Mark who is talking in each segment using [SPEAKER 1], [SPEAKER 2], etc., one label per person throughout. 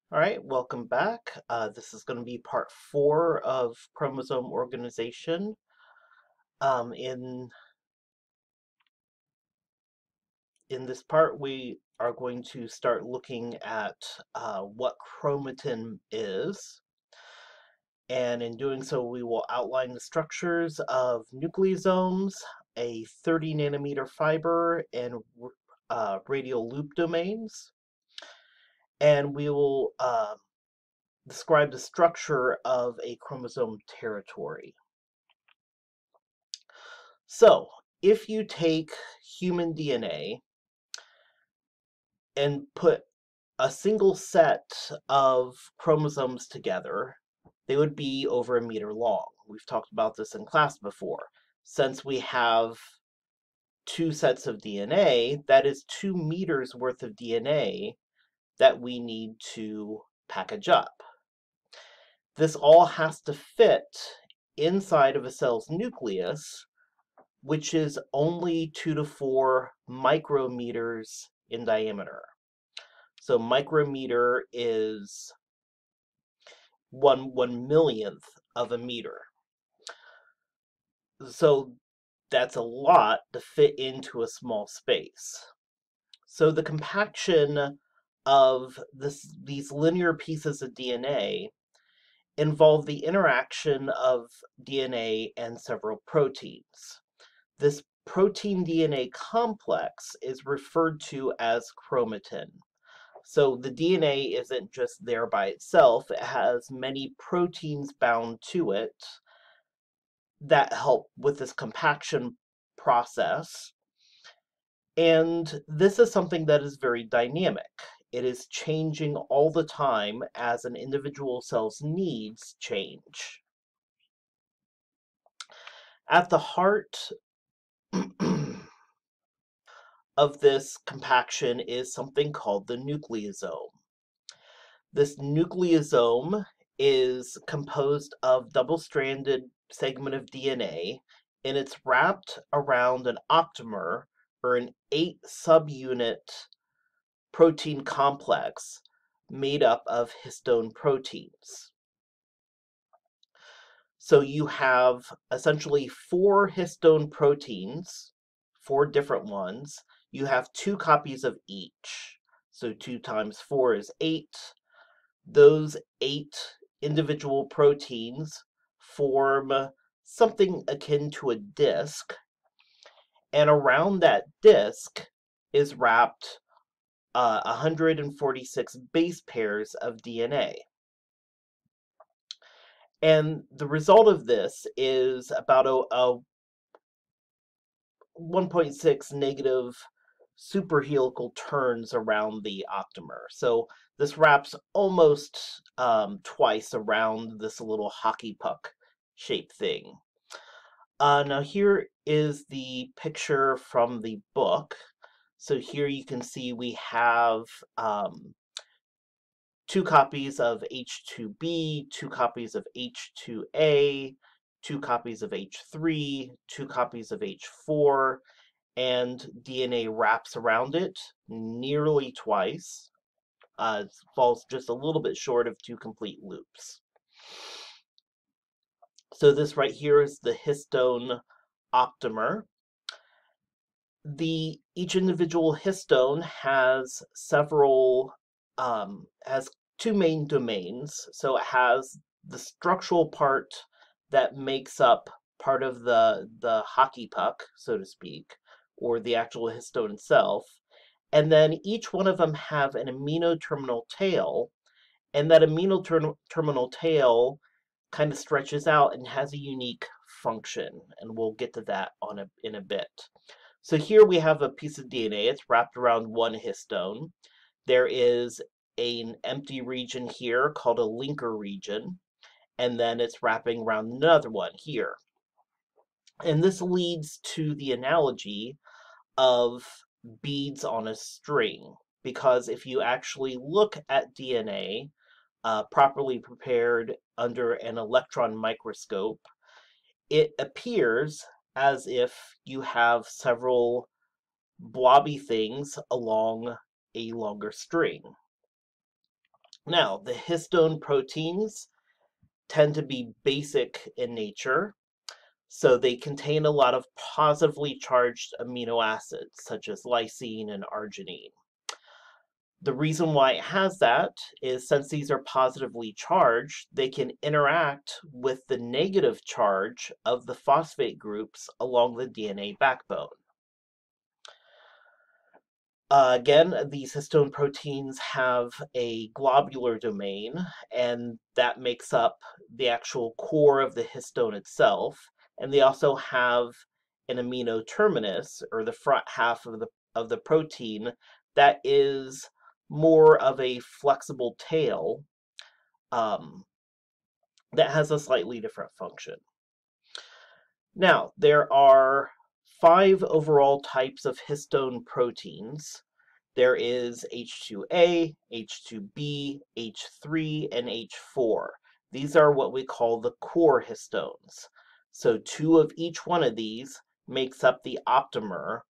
[SPEAKER 1] All right, welcome back. This is going to be part 4 of chromosome organization. In this part, we are going to start looking at what chromatin is, and in doing so, we will outline the structures of nucleosomes, a 30 nanometer fiber, and radial loop domains, and we will describe the structure of a chromosome territory. So, if you take human DNA and put a single set of chromosomes together, they would be over a meter long. We've talked about this in class before. Since we have two sets of DNA, that is 2 meters worth of DNA that we need to package up. This all has to fit inside of a cell's nucleus, which is only 2 to 4 micrometers in diameter. So micrometer is 1/1,000,000th of a meter. So that's a lot to fit into a small space. So the compaction of these linear pieces of DNA involve the interaction of DNA and several proteins. This protein DNA complex is referred to as chromatin. So the DNA isn't just there by itself, it has many proteins bound to it that help with this compaction process. And this is something that is very dynamic. It is changing all the time as an individual cell's needs change. At the heart of this compaction is something called the nucleosome. This nucleosome is composed of double-stranded segment of DNA, and it's wrapped around an octamer, or an 8 subunit protein complex made up of histone proteins. So you have essentially 4 histone proteins, 4 different ones. You have 2 copies of each. So 2 times 4 is 8. Those 8 individual proteins form something akin to a disc, and around that disc is wrapped 146 base pairs of DNA. And the result of this is about a 1.6 negative superhelical turns around the octamer. So this wraps almost twice around this little hockey puck shaped thing. Now here is the picture from the book. So here you can see we have 2 copies of H2B, 2 copies of H2A, 2 copies of H3, 2 copies of H4, and DNA wraps around it nearly twice. It falls just a little bit short of 2 complete loops. So this right here is the histone octamer. Each individual histone has has 2 main domains. So it has the structural part that makes up part of the hockey puck, so to speak, or the actual histone itself. And then each one of them have an amino terminal tail, and that amino terminal tail kind of stretches out and has a unique function, and we'll get to that in a bit. So here we have a piece of DNA. It's wrapped around one histone. There is an empty region here called a linker region, and then it's wrapping around another one here. And this leads to the analogy of beads on a string, because if you actually look at DNA properly prepared under an electron microscope, it appears as if you have several blobby things along a longer string. Now, the histone proteins tend to be basic in nature, so they contain a lot of positively charged amino acids, such as lysine and arginine. The reason why it has that is since these are positively charged, they can interact with the negative charge of the phosphate groups along the DNA backbone. Again, these histone proteins have a globular domain, and that makes up the actual core of the histone itself. And they also have an amino terminus, or the front half of the protein, that is more of a flexible tail um, that has a slightly different function. Now, there are 5 overall types of histone proteins. There is H2A, H2B, H3, and H4. These are what we call the core histones. So 2 of each one of these makes up the optimer,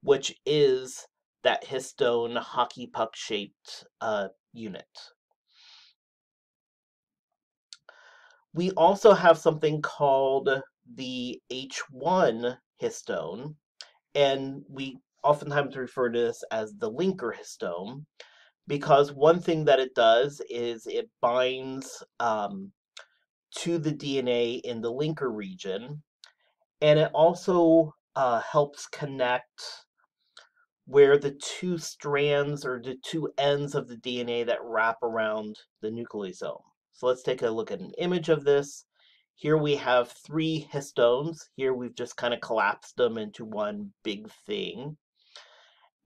[SPEAKER 1] which is that histone hockey puck shaped unit. We also have something called the H1 histone, and we oftentimes refer to this as the linker histone, because one thing that it does is it binds to the DNA in the linker region, and it also helps connect where the 2 strands or the 2 ends of the DNA that wrap around the nucleosome. So let's take a look at an image of this. Here we have 3 histones. Here we've just kind of collapsed them into one big thing.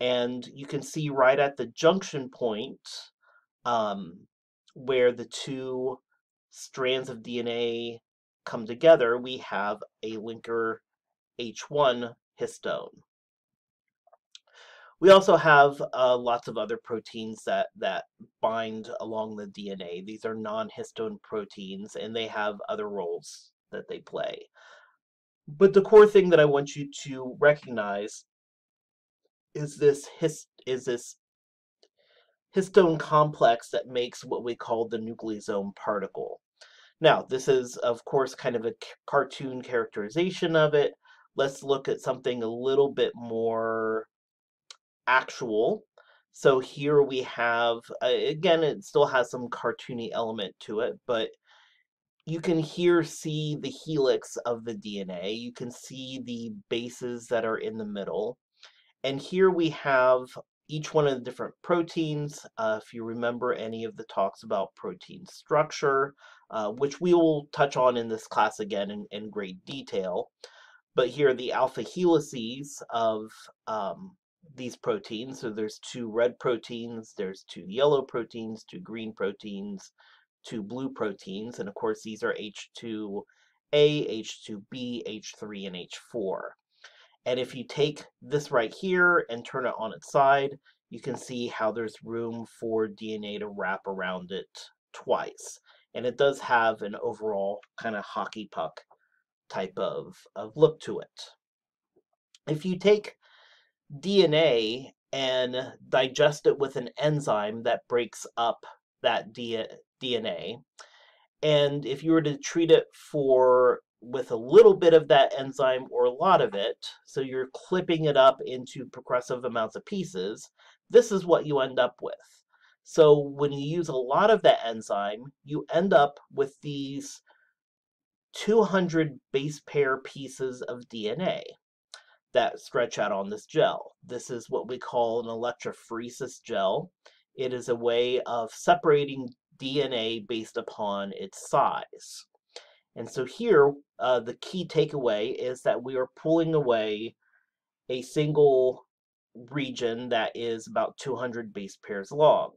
[SPEAKER 1] And you can see right at the junction point where the 2 strands of DNA come together, we have a linker H1 histone. We also have lots of other proteins that bind along the DNA. These are non-histone proteins, and they have other roles that they play. But the core thing that I want you to recognize is this histone complex that makes what we call the nucleosome particle. Now, this is, of course, kind of a cartoon characterization of it. Let's look at something a little bit more actual. So here we have, again, it still has some cartoony element to it, but you can here see the helix of the DNA. You can see the bases that are in the middle. And here we have each one of the different proteins. If you remember any of the talks about protein structure, which we will touch on in this class again in great detail. But here are the alpha helices of these proteins. So there's 2 red proteins, there's 2 yellow proteins, 2 green proteins, 2 blue proteins, and of course these are H2A, H2B, H3, and H4. And if you take this right here and turn it on its side, you can see how there's room for DNA to wrap around it twice. And it does have an overall kind of hockey puck type of look to it. If you take DNA and digest it with an enzyme that breaks up that DNA, and if you were to treat it with a little bit of that enzyme or a lot of it, so you're clipping it up into progressive amounts of pieces, this is what you end up with. So when you use a lot of that enzyme, you end up with these 200 base pair pieces of DNA that stretch out on this gel. This is what we call an electrophoresis gel. It is a way of separating DNA based upon its size. And so here, the key takeaway is that we are pulling away a single region that is about 200 base pairs long.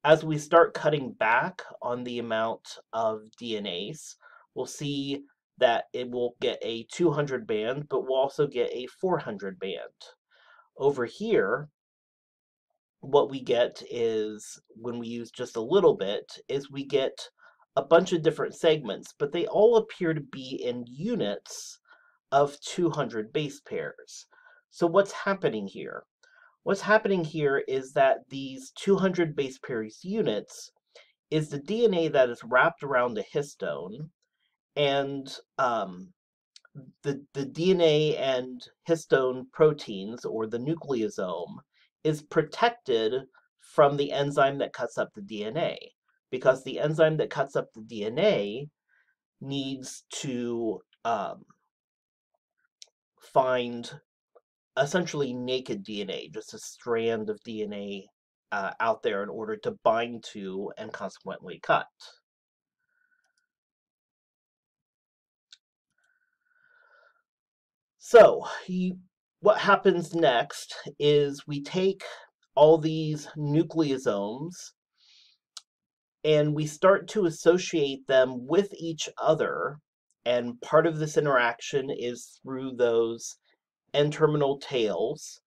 [SPEAKER 1] As we start cutting back on the amount of DNAs, we'll see that it will get a 200 band, but we'll also get a 400 band. Over here, what we get is, when we use just a little bit, is we get a bunch of different segments, but they all appear to be in units of 200 base pairs. So what's happening here? What's happening here is that these 200 base pairs units is the DNA that is wrapped around the histone, and the DNA and histone proteins, or the nucleosome, is protected from the enzyme that cuts up the DNA, because the enzyme that cuts up the DNA needs to find essentially naked DNA, just a strand of DNA out there in order to bind to and consequently cut. So, what happens next is we take all these nucleosomes and we start to associate them with each other. And part of this interaction is through those N-terminal tails,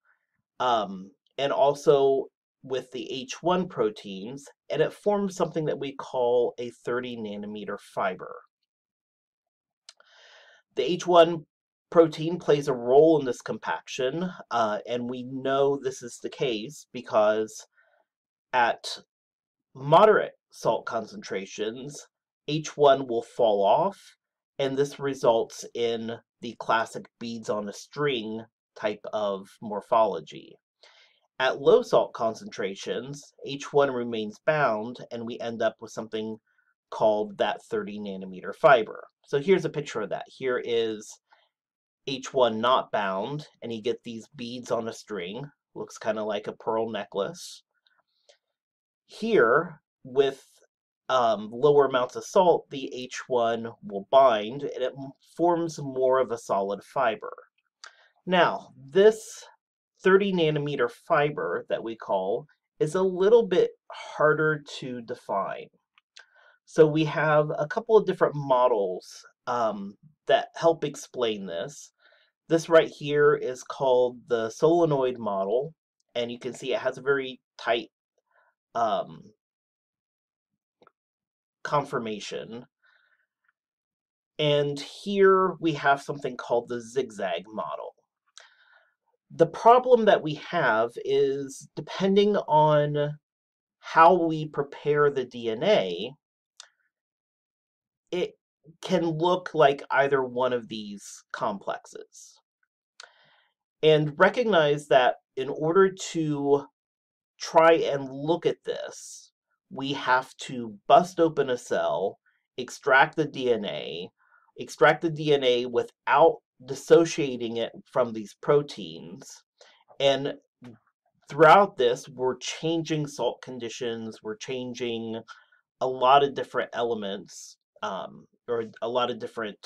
[SPEAKER 1] and also with the H1 proteins, and it forms something that we call a 30 nanometer fiber. The H1 protein plays a role in this compaction, and we know this is the case because at moderate salt concentrations, H1 will fall off, and this results in the classic beads on a string type of morphology. At low salt concentrations, H1 remains bound, and we end up with something called that 30 nanometer fiber. So here's a picture of that. Here is H1 not bound, and you get these beads on a string. Looks kind of like a pearl necklace. Here, with lower amounts of salt, the H1 will bind, and it forms more of a solid fiber. Now, this 30 nanometer fiber that we call is a little bit harder to define. So we have a couple of different models that help explain this. This right here is called the solenoid model, and you can see it has a very tight conformation. And here we have something called the zigzag model. The problem that we have is, depending on how we prepare the DNA, it can look like either one of these complexes. And recognize that in order to try and look at this, we have to bust open a cell, extract the DNA without dissociating it from these proteins. And throughout this, we're changing salt conditions, we're changing a lot of different elements, or a lot of different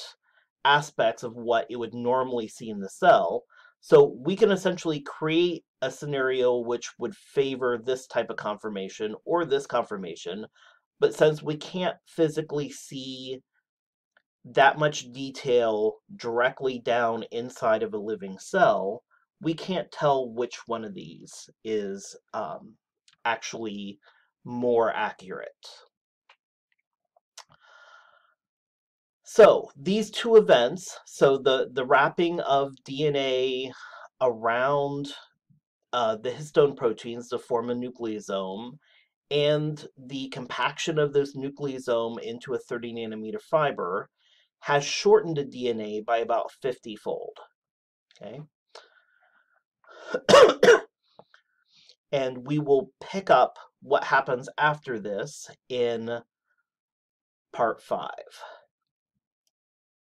[SPEAKER 1] aspects of what it would normally see in the cell. So we can essentially create a scenario which would favor this type of conformation or this conformation, but since we can't physically see that much detail directly down inside of a living cell, we can't tell which one of these is actually more accurate. So these two events, so the wrapping of DNA around the histone proteins to form a nucleosome, and the compaction of this nucleosome into a 30 nanometer fiber, has shortened the DNA by about 50-fold. Okay? And we will pick up what happens after this in part 5.